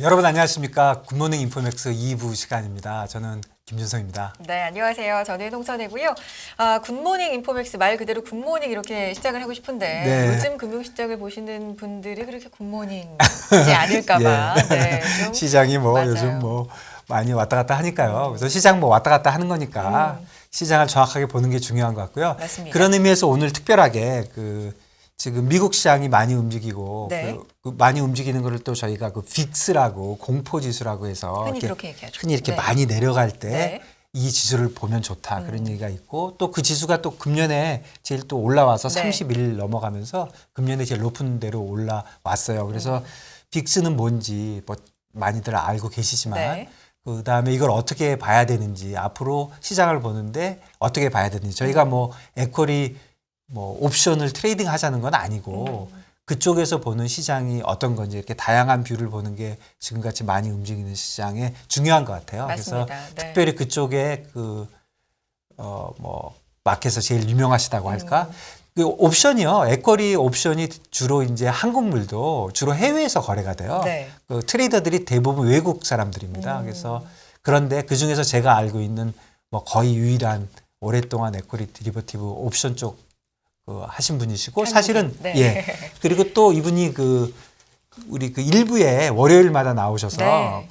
여러분 안녕하십니까. 굿모닝 인포맥스 2부 시간입니다. 저는 김준성입니다. 네, 안녕하세요. 저는 홍선혜고요. 굿모닝 인포맥스 말 그대로 굿모닝 이렇게 시작을 하고 싶은데 네. 요즘 금융시장을 보시는 분들이 그렇게 굿모닝이지 않을까봐. 예. 네, 좀 시장이 뭐 맞아요. 요즘 뭐 많이 왔다 갔다 하니까요. 그래서 시장 뭐 왔다 갔다 하는 거니까 시장을 정확하게 보는 게 중요한 것 같고요. 맞습니다. 그런 의미에서 오늘 특별하게 지금 미국 시장이 많이 움직이고 네. 그 많이 움직이는 거를 또 저희가 빅스라고 공포지수라고 해서 흔히 그렇게 얘기하죠. 흔히 이렇게 네. 많이 내려갈 때 네. 이 지수를 보면 좋다 그런 얘기가 있고 또 그 지수가 또 금년에 제일 또 올라와서 네. 31 넘어가면서 금년에 제일 높은 데로 올라왔어요. 그래서 빅스는 뭔지 뭐 많이들 알고 계시지만 네. 그다음에 이걸 어떻게 봐야 되는지 앞으로 시장을 보는데 어떻게 봐야 되는지 저희가 뭐 에쿼리 뭐 옵션을 트레이딩 하자는 건 아니고 그쪽에서 보는 시장이 어떤 건지 이렇게 다양한 뷰를 보는 게 지금같이 많이 움직이는 시장에 중요한 것 같아요. 맞습니다. 그래서 네. 특별히 그쪽에 뭐 마켓에서 제일 유명하시다고 할까? 그 옵션이요. 에쿼리 옵션이 주로 이제 한국물도 주로 해외에서 거래가 돼요. 네. 그 트레이더들이 대부분 외국 사람들입니다. 그래서 그런데 그 중에서 제가 알고 있는 뭐 거의 유일한 오랫동안 에쿼리 디리버티브 옵션 쪽 하신 분이시고 사실은 네. 예 그리고 또 이분이 우리 일부에 월요일마다 나오셔서 네.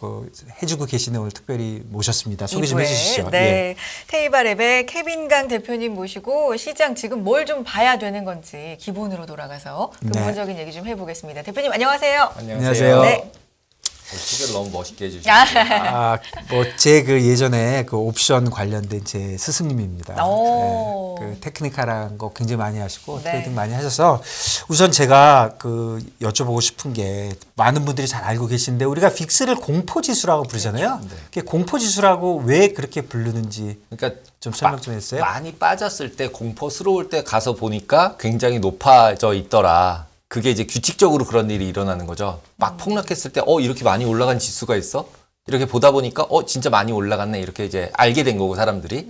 해주고 계시는 오늘 특별히 모셨습니다. 소개 좀 2부에, 해주시죠. 네. 예. 테이바랩의 케빈강 대표님 모시고 시장 지금 뭘 좀 봐야 되는 건지 기본으로 돌아가서 네. 근본적인 얘기 좀 해보겠습니다. 대표님 안녕하세요. 안녕하세요. 네. 소개를 너무 멋있게 해주시네요. 제 예전에 옵션 관련된 제 스승님입니다. 오. 그 테크니컬한 거 굉장히 많이 하시고 네. 트레이딩 많이 하셔서 우선 제가 여쭤보고 싶은 게 많은 분들이 잘 알고 계신데 우리가 빅스를 공포지수라고 부르잖아요. 그렇죠. 네. 그게 공포지수라고 왜 그렇게 부르는지 그러니까 좀 설명 좀 해주세요. 많이 빠졌을 때 공포스러울 때 가서 보니까 굉장히 높아져 있더라. 그게 이제 규칙적으로 그런 일이 일어나는 거죠. 막 폭락했을 때 이렇게 많이 올라간 지수가 있어? 이렇게 보다 보니까 진짜 많이 올라갔네. 이렇게 이제 알게 된 거고 사람들이.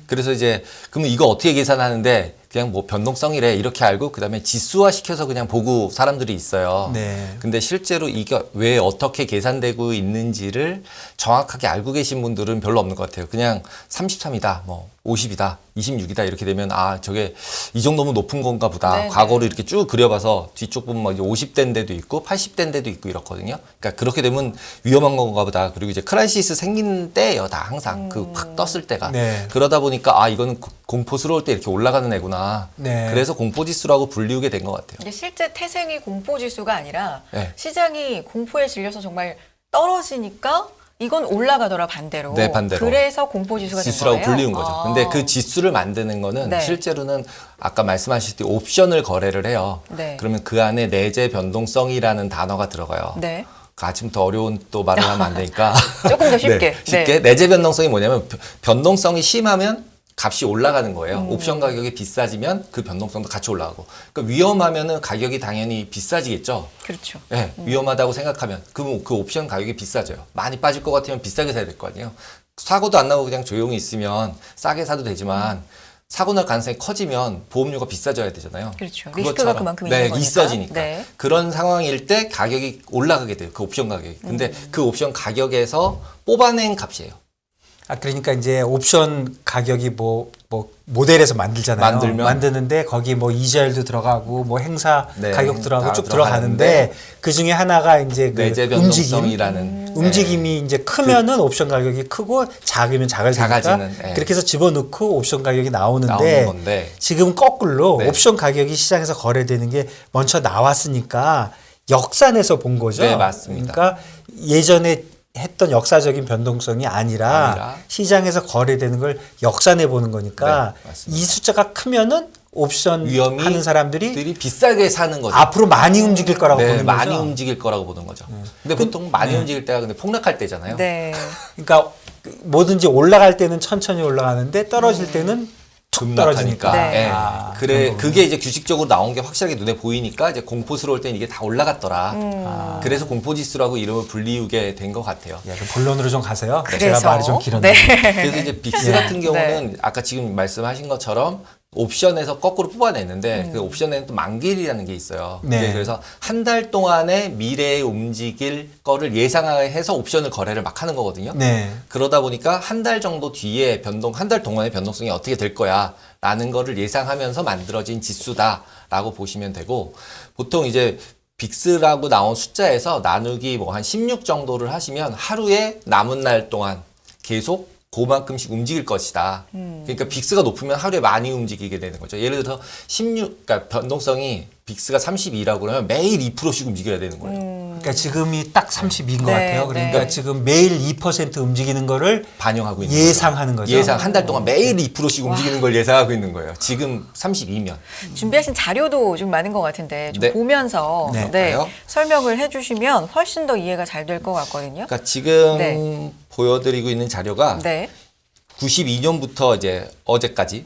그래서 이제 그러면 이거 어떻게 계산하는데 그냥 뭐 변동성이래 이렇게 알고 그다음에 지수화 시켜서 그냥 보고 사람들이 있어요. 네. 근데 실제로 이게 왜 어떻게 계산되고 있는지를 정확하게 알고 계신 분들은 별로 없는 것 같아요. 그냥 33이다, 뭐 50이다, 26이다 이렇게 되면 저게 이 정도면 높은 건가 보다. 네네. 과거를 이렇게 쭉 그려봐서 뒤쪽 보면 막 50대인데도 있고 80대인데도 있고 이렇거든요. 그러니까 그렇게 되면 위험한 건가 보다. 그리고 이제 크라이시스 생긴 때예요, 다 항상 팍 떴을 때가. 네. 그러다 보니까 이거는 공포스러울 때 이렇게 올라가는 애구나. 네. 그래서 공포지수라고 불리우게 된 것 같아요. 이게 실제 태생이 공포지수가 아니라 네. 시장이 공포에 질려서 정말 떨어지니까 이건 올라가더라 반대로. 네, 반대로. 그래서 공포지수가 된 지수라고 거예요. 불리운 거죠. 근데 그 지수를 만드는 거는 네. 실제로는 아까 말씀하셨듯이 옵션을 거래를 해요. 네. 그러면 그 안에 내재 변동성이라는 단어가 들어가요. 네. 그 아침부터 어려운 또 말을 하면 안 되니까. 조금 더 쉽게. 네, 쉽게. 내재 변동성이 뭐냐면 변동성이 심하면 값이 올라가는 거예요. 옵션 가격이 비싸지면 그 변동성도 같이 올라가고. 그러니까 위험하면은 가격이 당연히 비싸지겠죠. 그렇죠. 네, 위험하다고 생각하면 그 옵션 가격이 비싸져요. 많이 빠질 것 같으면 비싸게 사야 될 거 아니에요. 사고도 안 나고 그냥 조용히 있으면 싸게 사도 되지만 사고 날 가능성이 커지면 보험료가 비싸져야 되잖아요. 그렇죠. 리스크가 그것처럼. 그만큼 네, 있는 거니까. 있어지니까. 네. 그런 상황일 때 가격이 올라가게 돼요. 그 옵션 가격이. 근데 그 옵션 가격에서 뽑아낸 값이에요. 그러니까 이제 옵션 가격이 뭐 모델에서 만들잖아요. 만드는데 거기 뭐 이자율도 들어가고 뭐 행사 네, 가격 들어가고 다 쭉 들어가는데 그 중에 하나가 이제 내재 변동성이라는 움직임이 이제 크면은 옵션 가격이 크고 작으면 작아지니까 작아지는, 네. 그렇게 해서 집어넣고 옵션 가격이 나오는 나오는데 건데. 지금 거꾸로 네. 옵션 가격이 시장에서 거래되는 게 먼저 나왔으니까 역산해서 본 거죠. 네, 맞습니다. 그러니까 예전에 했던 역사적인 변동성이 아니라 시장에서 거래되는 걸 역산해 보는 거니까 네, 맞습니다. 이 숫자가 크면은 옵션 위험이 하는 사람들이 비싸게 사는 거죠. 앞으로 많이 움직일 거라고 네, 보는 많이 거죠. 움직일 거라고 보는 거죠. 근데 보통 많이 움직일 때가 근데 폭락할 때잖아요. 네. 그러니까 뭐든지 올라갈 때는 천천히 올라가는데 떨어질 때는 툭 떨어지니까. 급락하니까. 네. 예. 그래 그게 이제 규칙적으로 나온 게 확실하게 눈에 보이니까 이제 공포스러울 때는 이게 다 올라갔더라. 그래서 공포지수라고 이름을 불리우게 된 것 같아요. 예, 그럼 본론으로 좀 가세요. 그래서 제가 말이 좀 길었네요. 네. 그래서 이제 빅스 같은 경우는 아까 지금 말씀하신 것처럼 옵션에서 거꾸로 뽑아내는데 그 옵션에는 또 만기일이라는 게 있어요. 네. 그래서 한 달 동안의 미래에 움직일 거를 예상해서 옵션을 거래를 막 하는 거거든요. 네. 그러다 보니까 한 달 정도 뒤에 한 달 동안의 변동성이 어떻게 될 거야 라는 거를 예상하면서 만들어진 지수다라고 보시면 되고, 보통 이제 빅스라고 나온 숫자에서 나누기 뭐 한 16 정도를 하시면 하루에 남은 날 동안 계속 그만큼씩 움직일 것이다. 그러니까 빅스가 높으면 하루에 많이 움직이게 되는 거죠. 예를 들어서 16, 그러니까 변동성이 빅스가 32라고 그러면 매일 2%씩 움직여야 되는 거예요. 그러니까 지금이 딱 32인 것 네, 같아요. 그러니까 네. 지금 매일 2% 움직이는 거를 반영하고 있는 예상하는 거죠. 예상 한 달 동안 매일 2%씩 움직이는 걸 예상하고 있는 거예요. 지금 32면. 준비하신 자료도 좀 많은 것 같은데 좀 네. 보면서 네. 봐요. 설명을 해주시면 훨씬 더 이해가 잘 될 것 같거든요. 그러니까 지금 네. 보여드리고 있는 자료가 네. 92년부터 이제 어제까지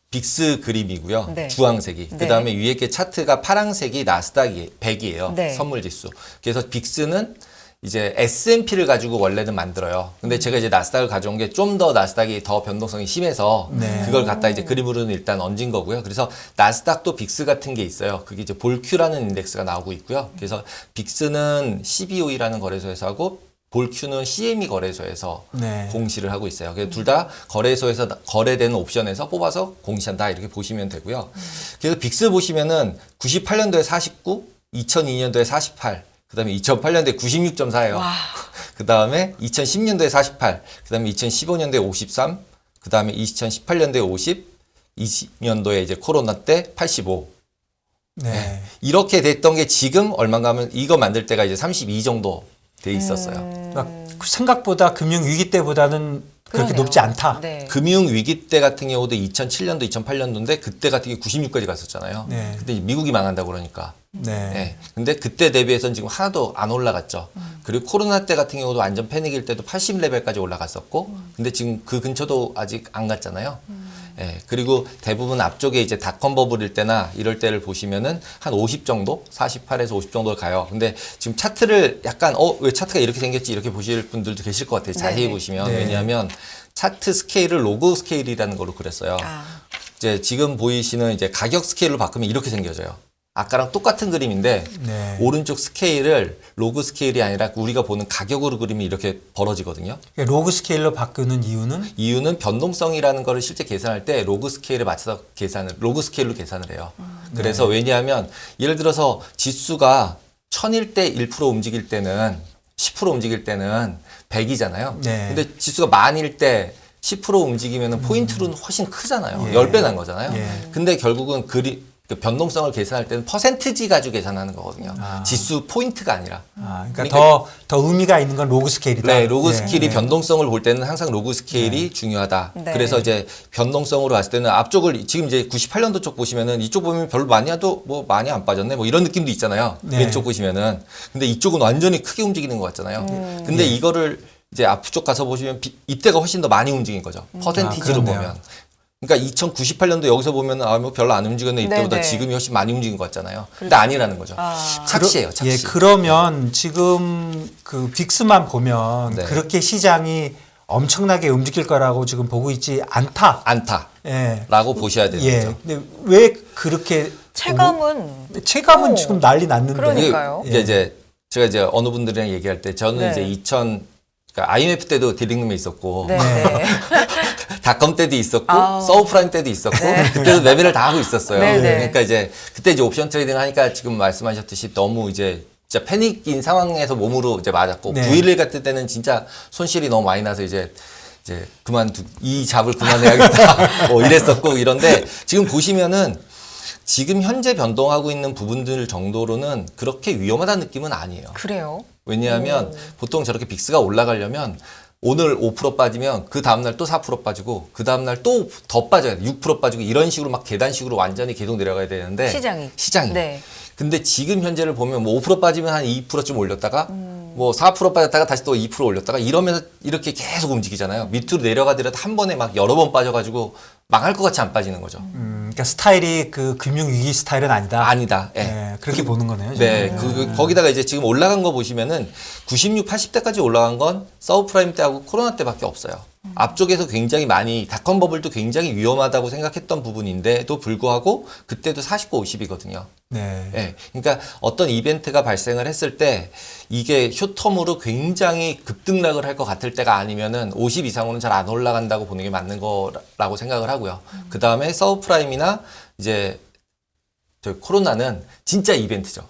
빅스 그림이고요. 네. 주황색이. 네. 그다음에 위에 게 차트가 파란색이 나스닥 100이에요. 네. 선물 지수. 그래서 빅스는 이제 S&P를 가지고 원래는 만들어요. 근데 제가 이제 나스닥을 가져온 게 좀 더 나스닥이 더 변동성이 심해서 네. 그걸 갖다 이제 그림으로는 일단 얹은 거고요. 그래서 나스닥도 빅스 같은 게 있어요. 그게 이제 볼큐라는 인덱스가 나오고 있고요. 그래서 빅스는 CBOE라는 거래소에서 하고 볼큐는 CME 거래소에서 네. 공시를 하고 있어요. 그래서 둘 다 거래소에서 거래되는 옵션에서 뽑아서 공시한다 이렇게 보시면 되고요. 그래서 빅스 보시면은 98년도에 49, 2002년도에 48, 그다음에 2008년도에 96.4예요. 와. 그다음에 2010년도에 48, 그다음에 2015년도에 53, 그다음에 2018년도에 50, 20년도에 이제 코로나 때 85. 네. 이렇게 됐던 게 지금 얼마인가 하면 이거 만들 때가 이제 32 정도 돼 있었어요. 그러니까 생각보다 금융 위기 때보다는 그렇게 그러네요. 높지 않다. 네. 금융 위기 때 같은 경우도 2007년도, 2008년도인데 그때 같은 경우 96까지 갔었잖아요. 네. 근데 미국이 망한다고 그러니까. 네. 네. 근데 그때 대비해서는 지금 하나도 안 올라갔죠. 그리고 코로나 때 같은 경우도 완전 패닉일 때도 80레벨까지 올라갔었고, 근데 지금 그 근처도 아직 안 갔잖아요. 예, 그리고 대부분 앞쪽에 이제 닷컴 버블일 때나 이럴 때를 보시면은 한 50 정도? 48에서 50 정도를 가요. 근데 지금 차트를 약간, 왜 차트가 이렇게 생겼지? 이렇게 보실 분들도 계실 것 같아요. 자세히 네네. 보시면. 네. 왜냐하면 차트 스케일을 로그 스케일이라는 걸로 그랬어요. 아. 이제 지금 보이시는 이제 가격 스케일로 바꾸면 이렇게 생겨져요. 아까랑 똑같은 그림인데 네. 오른쪽 스케일을 로그 스케일이 아니라 우리가 보는 가격으로 그리면 이렇게 벌어지거든요. 그러니까 로그 스케일로 바꾸는 이유는 이유는 변동성이라는 거를 실제 계산할 때 로그 스케일에 맞춰서 로그 스케일로 계산을 해요. 그래서 왜냐하면 예를 들어서 지수가 1000일 때 1% 움직일 때는 10% 움직일 때는 100이잖아요. 네. 근데 지수가 10,000일 때 10% 움직이면 포인트로는 훨씬 크잖아요. 예. 10배 난 거잖아요. 예. 근데 결국은 그 변동성을 계산할 때는 퍼센트지 가지고 계산하는 거거든요. 아. 지수 포인트가 아니라. 그러니까 더 의미가 있는 건 로그 스케일이다. 네, 로그 예, 스케일이 예. 변동성을 볼 때는 항상 로그 스케일이 중요하다. 네. 그래서 이제 변동성으로 봤을 때는 앞쪽을 지금 이제 98년도 쪽 보시면은 이쪽 보면 별로 많이 해도 뭐 많이 안 빠졌네 뭐 이런 느낌도 있잖아요. 네. 왼쪽 보시면은. 근데 이쪽은 완전히 크게 움직이는 것 같잖아요. 근데 이거를 이제 앞쪽 가서 보시면 이때가 훨씬 더 많이 움직인 거죠. 퍼센티지로 그렇네요. 보면. 그러니까 2098년도 여기서 보면 뭐 별로 안 움직였네 이때보다 네네. 지금이 훨씬 많이 움직인 것 같잖아요. 근데 아니라는 거죠. 아. 착시예요, 착시. 예, 그러면 지금 그 빅스만 보면 네. 그렇게 시장이 엄청나게 움직일 거라고 지금 보고 있지 않다. 않다라고 예. 보셔야 되는 예. 거죠. 근데 왜 그렇게 체감은 체감은 오. 지금 난리 났는데. 그러니까요. 이게 이제 제가 이제 어느 분들이랑 얘기할 때 저는 네. 이제 그러니까 IMF 때도 딜링룸에 있었고 네. 네. 닷컴 때도 있었고 아우. 서브프라임 때도 있었고 그때도 매매를 다 하고 있었어요. 네, 네. 그러니까 이제 그때 이제 옵션 트레이딩 하니까 지금 말씀하셨듯이 너무 이제 진짜 패닉인 상황에서 몸으로 이제 맞았고 네. 9.11 같을 때는 진짜 손실이 너무 많이 나서 이제 이 잡을 그만해야겠다 뭐 이랬었고 이런데 지금 보시면은 지금 현재 변동하고 있는 부분들 정도로는 그렇게 위험하다는 느낌은 아니에요. 그래요. 왜냐하면 보통 저렇게 빅스가 올라가려면 오늘 5% 빠지면 그 다음날 또 4% 빠지고 그 다음날 또 더 빠져야 돼. 6% 빠지고 이런 식으로 막 계단식으로 완전히 계속 내려가야 되는데 시장이. 네. 근데 지금 현재를 보면 뭐 5% 빠지면 한 2%쯤 올렸다가 뭐 4% 빠졌다가 다시 또 2% 올렸다가 이러면서 이렇게 계속 움직이잖아요. 밑으로 내려가더라도 한 번에 막 여러 번 빠져가지고 망할 것 같이 안 빠지는 거죠. 그러니까 스타일이 그 금융 위기 스타일은 아니다. 아니다. 예. 예, 그렇게 보는 거네요. 네, 지금. 거기다가 이제 지금 올라간 거 보시면은 96, 80대까지 올라간 건 서브프라임 때하고 코로나 때밖에 없어요. 앞쪽에서 굉장히 많이 닷컴 버블도 굉장히 위험하다고 생각했던 부분인데도 불구하고 그때도 49, 50이거든요. 네. 예. 그러니까 어떤 이벤트가 발생을 했을 때 이게 쇼텀으로 굉장히 급등락을 할 것 같을 때가 아니면은 50 이상으로는 잘 안 올라간다고 보는 게 맞는 거라고 생각을 하고요. 그 다음에 서브프라임이나 이제 저 코로나는 진짜 이벤트죠.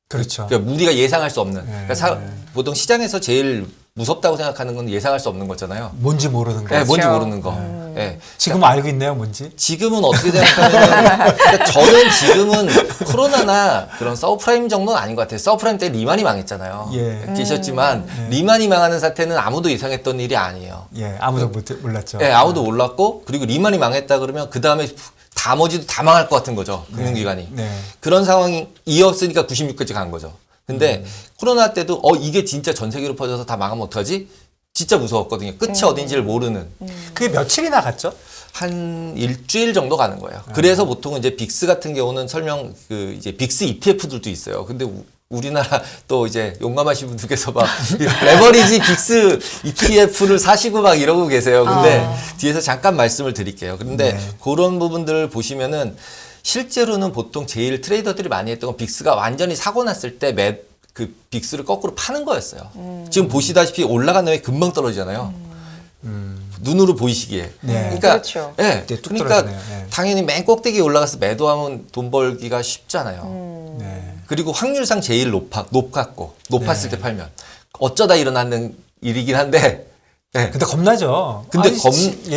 그렇죠. 그러니까 우리가 예상할 수 없는. 네. 그러니까 보통 시장에서 제일 무섭다고 생각하는 건 예상할 수 없는 거잖아요. 뭔지 모르는 거. 네, 뭔지 그렇죠. 모르는 거. 예. 지금 알고 있네요, 뭔지. 지금은 어떻게 생각하면 그러니까 저는 지금은 코로나나 그런 서브프라임 정도는 아닌 것 같아요. 서브프라임 때 리만이 망했잖아요. 예. 계셨지만 리만이 망하는 사태는 아무도 예상했던 일이 아니에요. 예, 아무도 몰랐죠. 예, 아무도 몰랐고 그리고 리만이 망했다 그러면 그 다음에 나머지도 다 망할 것 같은 거죠. 금융기관이. 네. 그런 상황이 이었으니까 96까지 간 거죠. 근데 코로나 때도 이게 진짜 전 세계로 퍼져서 다 망하면 어떡하지? 진짜 무서웠거든요. 끝이 어딘지를 모르는. 그게 며칠이나 갔죠? 한 일주일 정도 가는 거예요. 그래서 보통은 이제 빅스 같은 경우는 이제 빅스 ETF들도 있어요. 근데 우리나라 또 이제 용감하신 분들께서 막 레버리지 빅스 ETF를 사시고 막 이러고 계세요. 근데 뒤에서 잠깐 말씀을 드릴게요. 근데 네. 그런 부분들을 보시면은 실제로는 보통 제일 트레이더들이 많이 했던 건 빅스가 완전히 사고 났을 때 그 빅스를 거꾸로 파는 거였어요. 지금 보시다시피 올라간 다음에 금방 떨어지잖아요. 눈으로 보이시기에. 네. 그러니까, 그렇죠. 예, 네, 뚝 그러니까 떨어지네요. 네. 당연히 맨 꼭대기에 올라가서 매도하면 돈 벌기가 쉽잖아요. 네. 그리고 확률상 제일 높았을 네. 때 팔면 어쩌다 일어나는 일이긴 한데. 예. 근데 겁나죠. 근데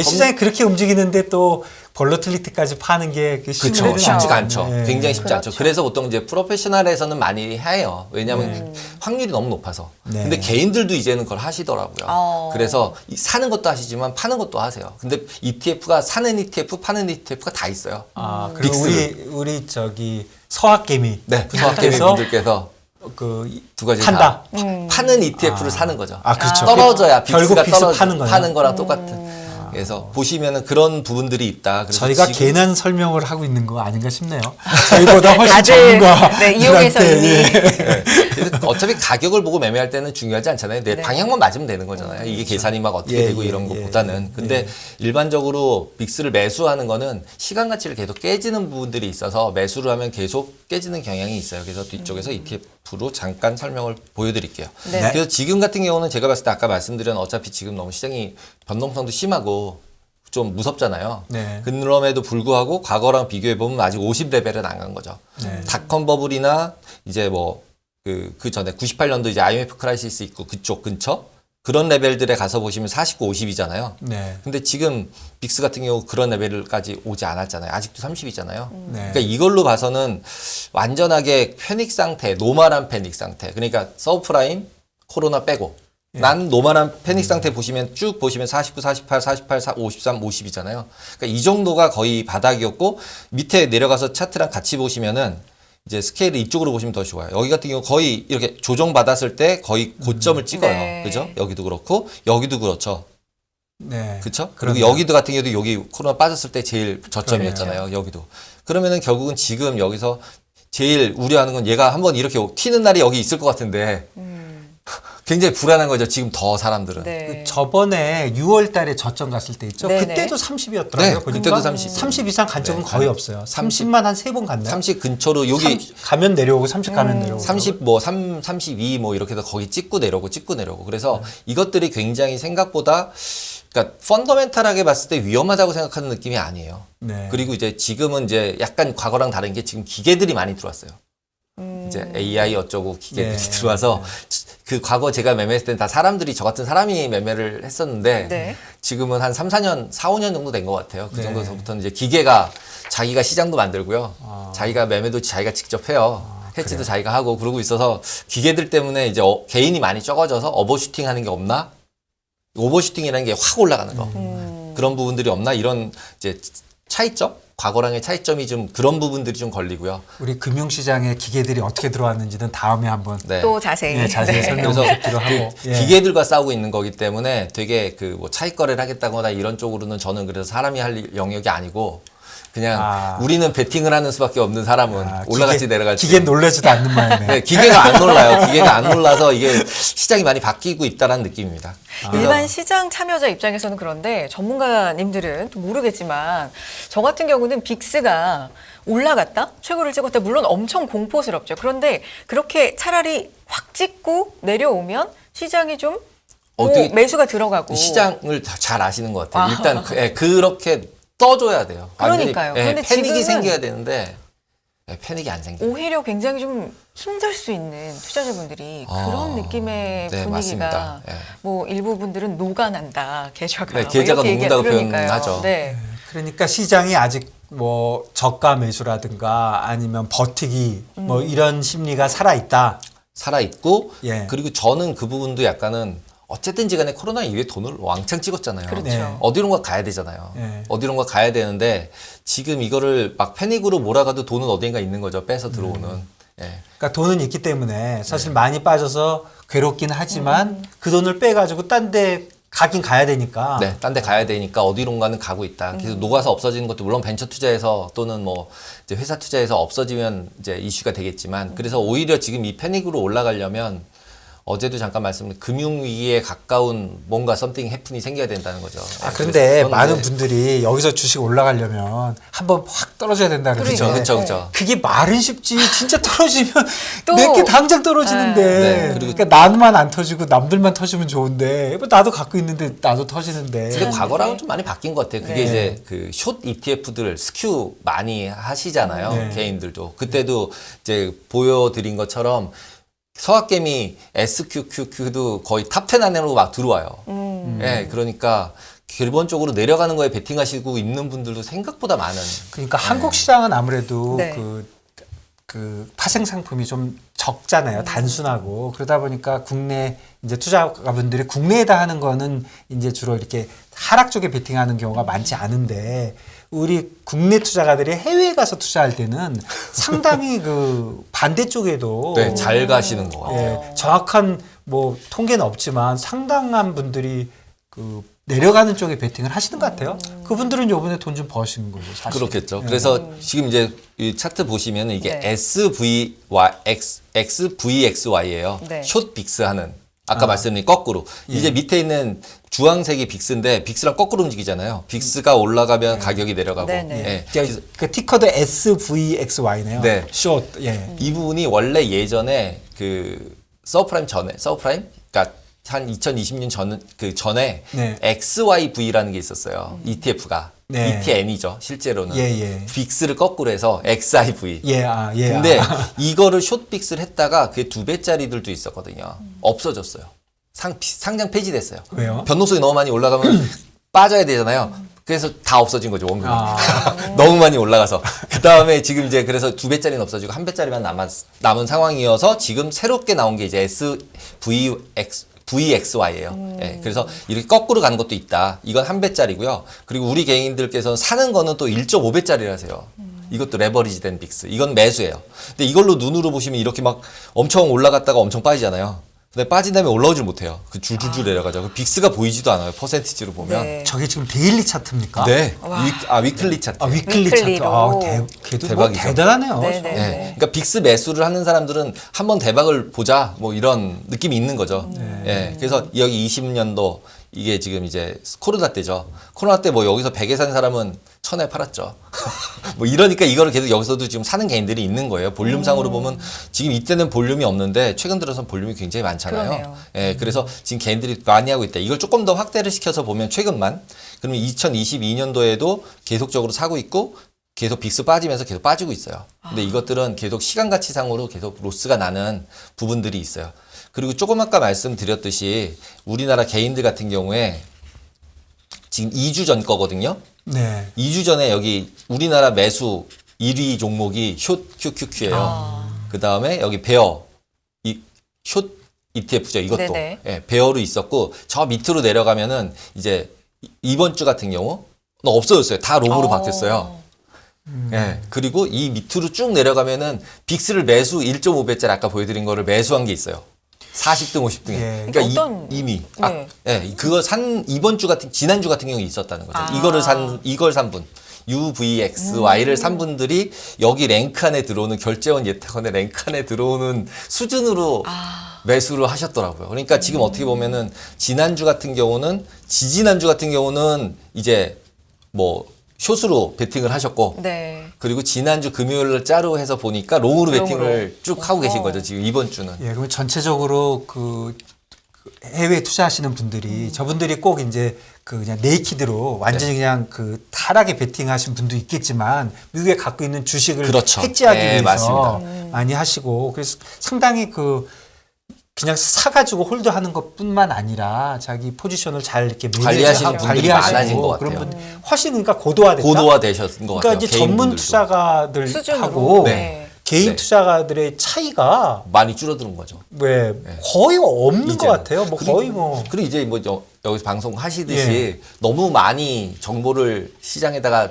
시장이 그렇게 움직이는데 또 벌러틀리티까지 파는 게 쉬운 그렇죠. 일은 쉽지가 아니죠. 않죠. 네. 굉장히 쉽지 않죠. 그렇죠. 그래서 보통 이제 프로페셔널에서는 많이 해요. 왜냐하면 확률이 너무 높아서. 네. 근데 개인들도 이제는 그걸 하시더라고요. 그래서 사는 것도 하시지만 파는 것도 하세요. 근데 ETF가 사는 ETF, 파는 ETF가 다 있어요. 아, 그리고 빅스를. 우리 저기 서학개미 네, 서학개미 분들께서 그 두 가지 판다. 다 파는 ETF를 사는 거죠. 아, 그렇죠. 떨어져야 결국 빅스가 빅스 떨어져 파는 거예요. 파는 거랑 똑같은. 그래서 보시면은 그런 부분들이 있다. 그래서 저희가 지금 괜한 설명을 하고 있는 거 아닌가 싶네요. 저희보다 훨씬 다들, 전문가. 네, 이용해서 이미. 네. 그래서 어차피 가격을 보고 매매할 때는 중요하지 않잖아요. 내 네. 방향만 맞으면 되는 거잖아요. 이게 계산이 막 어떻게 예, 되고 예, 이런 예, 것보다는. 근데 예. 일반적으로 빅스를 매수하는 거는 시간 가치를 계속 깨지는 부분들이 있어서 매수를 하면 계속 깨지는 경향이 있어요. 그래서 뒤쪽에서 ETF로 잠깐 설명을 보여드릴게요. 네. 그래서 지금 같은 경우는 제가 봤을 때 아까 말씀드린 어차피 지금 너무 시장이 변동성도 심하고 좀 무섭잖아요. 네. 그럼에도 불구하고 과거랑 비교해 보면 아직 50레벨은 안 간 거죠. 네. 닷컴 버블이나 이제 뭐 그 전에 98년도 이제 IMF 크라이시스 있고 그쪽 근처 그런 레벨들에 가서 보시면 49, 50이잖아요. 네. 근데 지금 빅스 같은 경우 그런 레벨까지 오지 않았잖아요. 아직도 30이잖아요. 네. 그러니까 이걸로 봐서는 완전하게 패닉 상태, 노멀한 패닉 상태. 그러니까 서브프라임, 코로나 빼고 난 노멀한 패닉 상태 보시면 쭉 보시면 49, 48, 48, 53, 50이잖아요. 그러니까 이 정도가 거의 바닥이었고 밑에 내려가서 차트랑 같이 보시면은 이제 스케일을 이쪽으로 보시면 더 좋아요. 여기 같은 경우 거의 이렇게 조정받았을 때 거의 고점을 찍어요. 네. 그죠? 여기도 그렇고 여기도 그렇죠. 네. 그렇죠? 그리고 그러네요. 여기도 같은 경우도 여기 코로나 빠졌을 때 제일 저점이었잖아요. 여기도. 그러면은 결국은 지금 여기서 제일 우려하는 건 얘가 한번 이렇게 튀는 날이 여기 있을 것 같은데 굉장히 불안한 거죠. 지금 더 사람들은. 네. 저번에 6월 달에 저점 갔을 때 있죠. 네네. 그때도 30이었더라고요. 네, 보니까 그때도 30. 30 이상 간 적은 네, 거의 없어요. 30만 한 3번 갔나요? 30 근처로 여기 30 가면 내려오고 30 가면 내려오고. 30 뭐 32 뭐 이렇게 해서 거기 찍고 내려오고. 그래서 이것들이 굉장히 생각보다 그러니까 펀더멘탈하게 봤을 때 위험하다고 생각하는 느낌이 아니에요. 네. 그리고 이제 지금은 이제 약간 과거랑 다른 게 지금 기계들이 많이 들어왔어요. 이제 AI 어쩌고 기계들이 네. 들어와서 그 과거 제가 매매했을 때는 다 사람들이 저 같은 사람이 매매를 했었는데 네. 지금은 한 3, 4년, 4, 5년 정도 된 것 같아요. 그 네. 정도서부터는 이제 기계가 자기가 시장도 만들고요. 아. 자기가 매매도 자기가 직접 해요. 해치도 자기가 하고 그러고 있어서 기계들 때문에 이제 개인이 많이 적어져서 오버슈팅 하는 게 없나? 오버슈팅이라는 게 확 올라가는 거. 그런 부분들이 없나? 이런 이제 차이점? 과거랑의 차이점이 좀 그런 부분들이 좀 걸리고요. 우리 금융시장에 기계들이 어떻게 들어왔는지는 다음에 한번 네. 또 자세히. 네, 자세히 설명 그래서 듣기로 하고. 그 기계들과 싸우고 있는 거기 때문에 되게 그 뭐 차익 거래를 하겠다거나 이런 쪽으로는 저는 그래서 사람이 할 영역이 아니고 그냥 우리는 베팅을 하는 수밖에 없는 사람은 올라갈지 내려갈지. 기계 놀라지도 않는 마음에. 네, 기계가 안 놀라요. 기계가 안 놀라서 이게 시장이 많이 바뀌고 있다는 느낌입니다. 일반 시장 참여자 입장에서는 그런데 전문가님들은 또 모르겠지만 저 같은 경우는 빅스가 올라갔다? 최고를 찍었다? 물론 엄청 공포스럽죠. 그런데 그렇게 차라리 확 찍고 내려오면 시장이 좀 어떻게 매수가 들어가고. 시장을 잘 아시는 것 같아요. 일단 그렇게 떠줘야 돼요. 그러니까요. 완전히, 그런데 패닉이 지금은 생겨야 되는데 패닉이 안 생겨요. 오히려 굉장히 좀 힘들 수 있는 투자자분들이 그런 느낌의 네, 분위기가 맞습니다. 네. 뭐 일부 분들은 녹아난다 계좌가 네, 뭐 계좌가 이렇게 녹는다고 그러니까요. 표현하죠. 네. 그러니까 시장이 아직 뭐 저가 매수라든가 아니면 버티기 뭐 이런 심리가 살아 있다. 살아 있고 예. 그리고 저는 그 부분도 약간은 어쨌든지 간에 코로나 이후에 돈을 왕창 찍었잖아요. 그렇죠. 네. 어디론가 가야 되잖아요. 네. 어디론가 가야 되는데 지금 이거를 막 패닉으로 몰아가도 돈은 어딘가 있는 거죠. 빼서 들어오는. 예. 그러니까 돈은 있기 때문에 사실 많이 빠져서 괴롭긴 하지만 그 돈을 빼가지고 딴 데 가긴 가야 되니까. 네, 딴 데 가야 되니까 어디론가는 가고 있다. 그래서 녹아서 없어지는 것도 물론 벤처 투자에서 또는 뭐 이제 회사 투자에서 없어지면 이제 이슈가 되겠지만 그래서 오히려 지금 이 패닉으로 올라가려면 어제도 잠깐 말씀드린 금융위기에 가까운 뭔가 썸띵 해픈이 생겨야 된다는 거죠. 근데 그래서 많은 분들이 여기서 주식 올라가려면 한번 확 떨어져야 된다는 그러니까요. 거죠. 그렇죠, 그렇죠. 그게 말은 쉽지 진짜 떨어지면 또- 내게 당장 떨어지는데 네, 그리고- 그러니까 나만 안 터지고 남들만 터지면 좋은데 뭐 나도 갖고 있는데 나도 터지는데 근데 과거랑은 좀 많이 바뀐 것 같아요. 그게 네. 이제 그 숏 ETF들 스큐 많이 하시잖아요. 네. 개인들도. 그때도 이제 보여드린 것처럼 서학개미 SQQQ도 거의 탑10 안으로 막 들어와요. 예, 그러니까 기본적으로 내려가는 거에 베팅하시고 있는 분들도 생각보다 많은. 그러니까 한국 시장은 아무래도 네. 그 파생 상품이 좀 적잖아요. 단순하고 그러다 보니까 국내 이제 투자가분들이 국내에다 하는 거는 이제 주로 이렇게 하락 쪽에 베팅하는 경우가 많지 않은데 우리 국내 투자가들이 해외에 가서 투자할 때는 상당히 그 반대쪽에도 네, 잘 가시는 거 같아요. 예, 정확한 뭐 통계는 없지만 상당한 분들이 그 내려가는 쪽에 베팅을 하시는 것 같아요. 그분들은 요번에 돈 좀 버시는 거죠. 사실. 그렇겠죠. 그래서 지금 이제 이 차트 보시면 이게 네. SVXY예요. 네. 숏 빅스 하는. 아까 말씀드린 거꾸로. 이제 밑에 있는 주황색이 빅스인데 빅스랑 거꾸로 움직이잖아요. 빅스가 올라가면 가격이 내려가고. 네, 네. 예. 그러니까 그 티커도 SVXY네요. 네. 숏. 예. 이 부분이 원래 예전에 그 서브프라임 전에 그러니까 한 2020년 전에 네. XYV라는 게 있었어요. ETF가. 네. ETN이죠. 실제로는. 예. 빅스를 거꾸로 해서 XIV. 예. 예. 근데 이거를 숏빅스를 했다가 그게 2배짜리들도 있었거든요. 없어졌어요. 상장 폐지됐어요. 왜요? 변동성이 너무 많이 올라가면 빠져야 되잖아요. 그래서 다 없어진 거죠, 원금이. 아. 너무 많이 올라가서. 그 다음에 지금 이제 그래서 2배짜리는 없어지고 1배짜리만 남은 상황이어서 지금 새롭게 나온 게 이제 VXY예요. 예, 그래서 이렇게 거꾸로 가는 것도 있다. 이건 1배짜리고요. 그리고 우리 개인들께서는 사는 거는 또 1.5배짜리라세요. 이것도 레버리지 된 빅스. 이건 매수예요. 근데 이걸로 눈으로 보시면 이렇게 막 엄청 올라갔다가 엄청 빠지잖아요. 근데 빠진 다음에 올라오질 못해요. 그 줄줄줄 내려가죠. 그 빅스가 보이지도 않아요. 퍼센티지로 보면. 네. 저게 지금 데일리 차트입니까? 네. 위클리 차트. 위클리 위클리로. 차트. 아, 걔도 뭐 대박이죠. 대단하네요. 네, 네. 네. 그러니까 빅스 매수를 하는 사람들은 한번 대박을 보자 뭐 이런 느낌이 있는 거죠. 예. 그래서 여기 20년도 이게 지금 이제 코로나 때죠. 코로나 때 뭐 여기서 100에 산 사람은 1000에 팔았죠. 뭐 이러니까 이거를 계속 여기서도 지금 사는 개인들이 있는 거예요. 볼륨상으로 보면 지금 이때는 볼륨이 없는데 최근 들어서는 볼륨이 굉장히 많잖아요. 그러네요. 예. 그래서 지금 개인들이 많이 하고 있다. 이걸 조금 더 확대를 시켜서 보면 최근만 그러면 2022년도에도 계속적으로 사고 있고 계속 빅스 빠지면서 계속 빠지고 있어요. 근데 이것들은 계속 시간 가치상으로 계속 로스가 나는 부분들이 있어요. 그리고 조금 아까 말씀드렸듯이 우리나라 개인들 같은 경우에 지금 2주 전 거거든요. 네. 2주 전에 여기 우리나라 매수 1위 종목이 숏 QQQ예요. 그 다음에 여기 베어 숏 ETF죠. 이것도 네네. 예, 베어로 있었고 저 밑으로 내려가면은 이제 이번 주 같은 경우 없어졌어요. 다 롬으로 바뀌었어요. 예, 그리고 이 밑으로 쭉 내려가면은 빅스를 매수 1.5배짜리 아까 보여드린 거를 매수한 게 있어요. 40등, 50등에. 예. 그러니까 어떤- 이미. 네. 예, 그거 산, 이번 주 같은, 지난주 같은 경우에 있었다는 거죠. 아. 이걸 산 분. UVXY를 산 분들이 여기 랭크 안에 들어오는 결제원 예탁원의 랭크 안에 들어오는 수준으로 매수를 하셨더라고요. 그러니까 지금 어떻게 보면은 지난주 같은 경우는 지지난주 같은 경우는 이제 뭐 숏으로 베팅을 하셨고 네. 그리고 지난주 금요일 짜루 해서 보니까 롱으로 베팅을 롱으로. 쭉 하고 계신 거죠. 지금 이번 주는. 예, 그러면 전체적으로 그 해외 투자하시는 분들이 저분들이 꼭 이제 그 그냥 네이키드로 완전히 그냥 그 타락에 베팅하신 분도 있겠지만 미국에 갖고 있는 주식을 그렇죠. 해지하기 네, 위해서 맞습니다. 많이 하시고 그래서 상당히 그 그냥 사가지고 홀드하는 것뿐만 아니라 자기 포지션을 잘 이렇게 관리하시는 매니지하고 분들이 많아진 것 그런 같아요. 분 훨씬 그러니까 고도화됐다. 고도화되셨던 것 그러니까 같아요. 이제 전문 개인분들도. 투자가들하고 수준으로. 네. 개인 네. 투자가들의 차이가 많이 줄어드는 거죠. 왜 거의 없는 것 이제는. 같아요. 뭐 거의 뭐 그리고 이제 뭐 여기서 방송 하시듯이 예. 너무 많이 정보를 시장에다가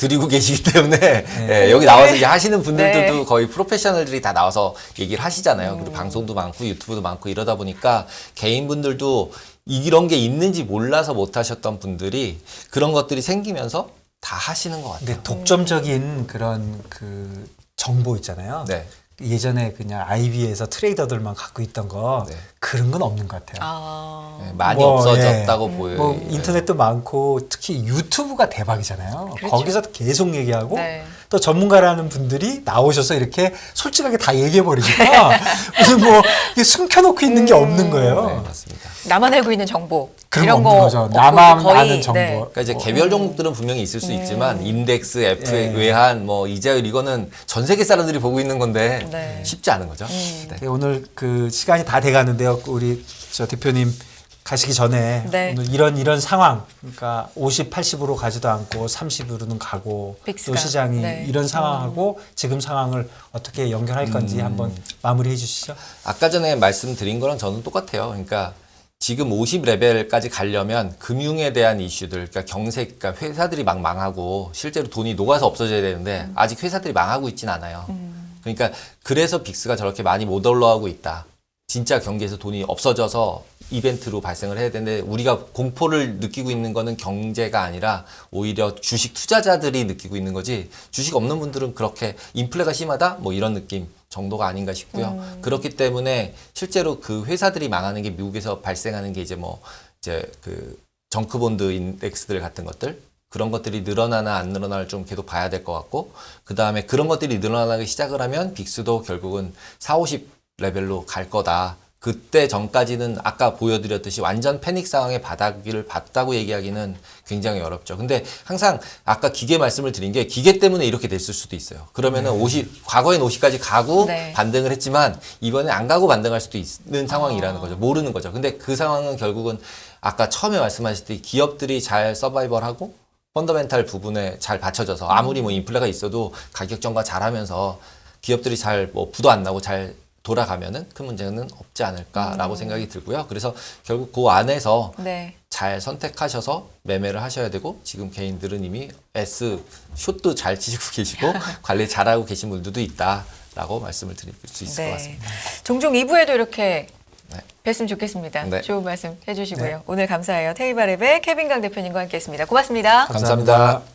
드리고 계시기 때문에 예, 여기 나와서 이제 하시는 분들도 네. 거의 프로페셔널들이 다 나와서 얘기를 하시잖아요. 그리고 방송도 많고 유튜브도 많고 이러다 보니까 개인분들도 이런 게 있는지 몰라서 못 하셨던 분들이 그런 것들이 생기면서 다 하시는 것 같아요. 근데 독점적인 그런 그 정보 있잖아요. 네. 예전에 그냥 IB에서 트레이더들만 갖고 있던 거 네. 그런 건 없는 것 같아요. 아. 예, 많이 뭐, 없어졌다고 보여요. 뭐 인터넷도 많고 특히 유튜브가 대박이잖아요. 그렇죠. 거기서 계속 얘기하고 네. 또 전문가라는 분들이 나오셔서 이렇게 솔직하게 다 얘기해 버리니까 무슨 뭐 이게 숨겨놓고 있는 게 없는 거예요. 네, 맞습니다. 나만 알고 있는 정보 그런 이런 거 없는 거죠. 없고 나만 거의, 아는 정보. 네. 그러니까 이제 개별 종목들은 분명히 있을 수 있지만 인덱스, F, 예. 외환, 뭐 이자율 이거는 전 세계 사람들이 보고 있는 건데 네. 쉽지 않은 거죠. 네. 오늘 그 시간이 다 돼가는데요. 우리 저 대표님 가시기 전에 네. 오늘 이런 상황, 그러니까 50, 80으로 가지도 않고 30으로는 가고 빅스가. 또 시장이 네. 이런 상황하고 지금 상황을 어떻게 연결할 건지 한번 마무리해 주시죠. 아까 전에 말씀드린 거랑 저는 똑같아요. 그러니까 지금 50레벨까지 가려면 금융에 대한 이슈들, 그러니까 경색, 그러니까 회사들이 막 망하고 실제로 돈이 녹아서 없어져야 되는데 아직 회사들이 망하고 있진 않아요. 그러니까 그래서 빅스가 저렇게 많이 못 올라가고 있다. 진짜 경기에서 돈이 없어져서 이벤트로 발생을 해야 되는데 우리가 공포를 느끼고 있는 거는 경제가 아니라 오히려 주식 투자자들이 느끼고 있는 거지 주식 없는 분들은 그렇게 인플레가 심하다 뭐 이런 느낌 정도가 아닌가 싶고요. 그렇기 때문에 실제로 그 회사들이 망하는 게 미국에서 발생하는 게 이제 뭐 이제 그 정크본드 인덱스들 같은 것들 그런 것들이 늘어나나 안 늘어나를 좀 계속 봐야 될 것 같고 그 다음에 그런 것들이 늘어나기 시작을 하면 빅스도 결국은 4, 50 레벨로 갈 거다. 그때 전까지는 아까 보여드렸듯이 완전 패닉 상황의 바닥을 봤다고 얘기하기는 굉장히 어렵죠. 근데 항상 아까 기계 말씀을 드린 게 기계 때문에 이렇게 됐을 수도 있어요. 그러면은 50, 과거엔 50까지 가고 네. 반등을 했지만 이번에 안 가고 반등할 수도 있는 상황이라는 거죠. 모르는 거죠. 근데 그 상황은 결국은 아까 처음에 말씀하셨듯이 기업들이 잘 서바이벌하고 펀더멘탈 부분에 잘 받쳐져서 아무리 뭐 인플레가 있어도 가격 전가 잘하면서 기업들이 잘 뭐 부도 안 나고 잘 돌아가면은 큰 문제는 없지 않을까라고 생각이 들고요. 그래서 결국 그 안에서 네. 잘 선택하셔서 매매를 하셔야 되고 지금 개인들은 이미 S 숏도 잘 치시고 계시고 관리 잘하고 계신 분들도 있다라고 말씀을 드릴 수 있을 것 같습니다. 종종 2부에도 이렇게 네. 뵀으면 좋겠습니다. 네. 좋은 말씀 해주시고요. 네. 오늘 감사해요. 테이바랩의 케빈 강 대표님과 함께했습니다. 고맙습니다. 감사합니다.